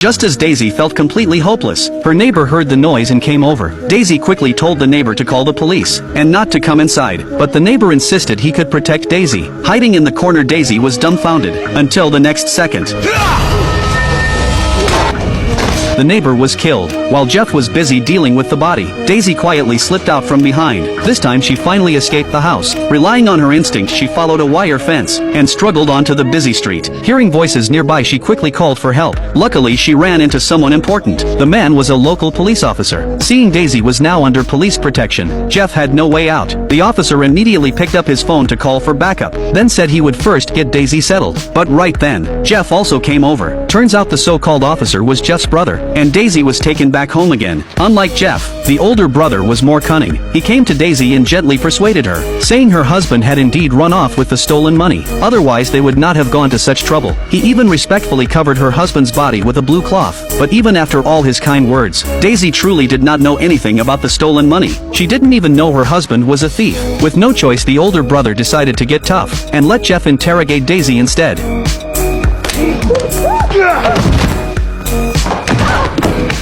Just as Daisy felt completely hopeless, her neighbor heard the noise and came over. Daisy quickly told the neighbor to call the police, and not to come inside, but the neighbor insisted he could protect Daisy. Hiding in the corner, Daisy was dumbfounded, until the next second. The neighbor was killed, while Jeff was busy dealing with the body. Daisy quietly slipped out from behind. This time she finally escaped the house. Relying on her instinct, she followed a wire fence, and struggled onto the busy street. Hearing voices nearby, she quickly called for help. Luckily, she ran into someone important. The man was a local police officer. Seeing Daisy was now under police protection, Jeff had no way out. The officer immediately picked up his phone to call for backup, then said he would first get Daisy settled. But right then, Jeff also came over. Turns out the so-called officer was Jeff's brother, and Daisy was taken back home again. Unlike Jeff, the older brother was more cunning. He came to Daisy and gently persuaded her, saying her husband had indeed run off with the stolen money. Otherwise they would not have gone to such trouble. He even respectfully covered her husband's body with a blue cloth. But even after all his kind words, Daisy truly did not know anything about the stolen money. She didn't even know her husband was a thief. With no choice, the older brother decided to get tough, and let Jeff interrogate Daisy instead.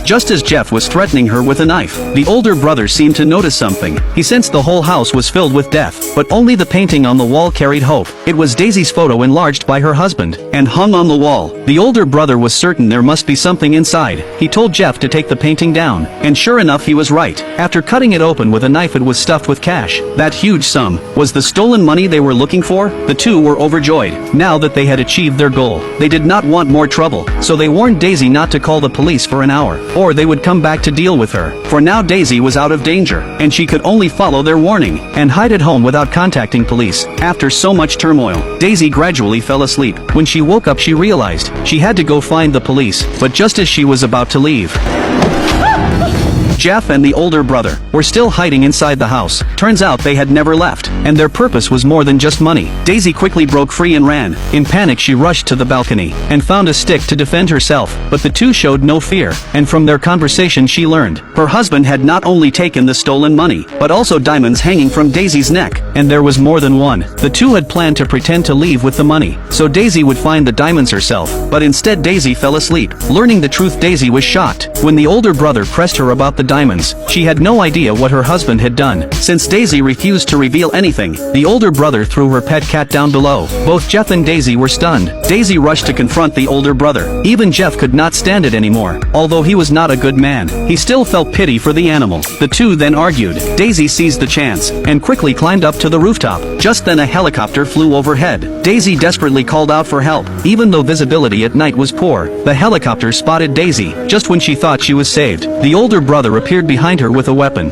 Just as Jeff was threatening her with a knife, the older brother seemed to notice something. He sensed the whole house was filled with death, but only the painting on the wall carried hope. It was Daisy's photo enlarged by her husband, and hung on the wall. The older brother was certain there must be something inside. He told Jeff to take the painting down, and sure enough, he was right. After cutting it open with a knife, it was stuffed with cash. That huge sum was the stolen money they were looking for. The two were overjoyed. Now that they had achieved their goal, they did not want more trouble, so they warned Daisy not to call the police for an hour, or they would come back to deal with her. For now Daisy was out of danger, and she could only follow their warning, and hide at home without contacting police. After so much turmoil, Daisy gradually fell asleep. When she woke up, she realized she had to go find the police, but just as she was about to leave, Jeff and the older brother were still hiding inside the house. Turns out they had never left, and their purpose was more than just money. Daisy quickly broke free and ran. In panic, she rushed to the balcony, and found a stick to defend herself, but the two showed no fear, and from their conversation she learned her husband had not only taken the stolen money, but also diamonds hanging from Daisy's neck, and there was more than one. The two had planned to pretend to leave with the money, so Daisy would find the diamonds herself, but instead Daisy fell asleep. Learning the truth, Daisy was shocked. When the older brother pressed her about the diamonds, she had no idea what her husband had done. Since Daisy refused to reveal anything, the older brother threw her pet cat down below. Both Jeff and Daisy were stunned. Daisy rushed to confront the older brother. Even Jeff could not stand it anymore. Although he was not a good man, he still felt pity for the animal. The two then argued. Daisy seized the chance, and quickly climbed up to the rooftop. Just then a helicopter flew overhead. Daisy desperately called out for help. Even though visibility at night was poor, the helicopter spotted Daisy, just when she thought she was saved. The older brother appeared behind her with a weapon.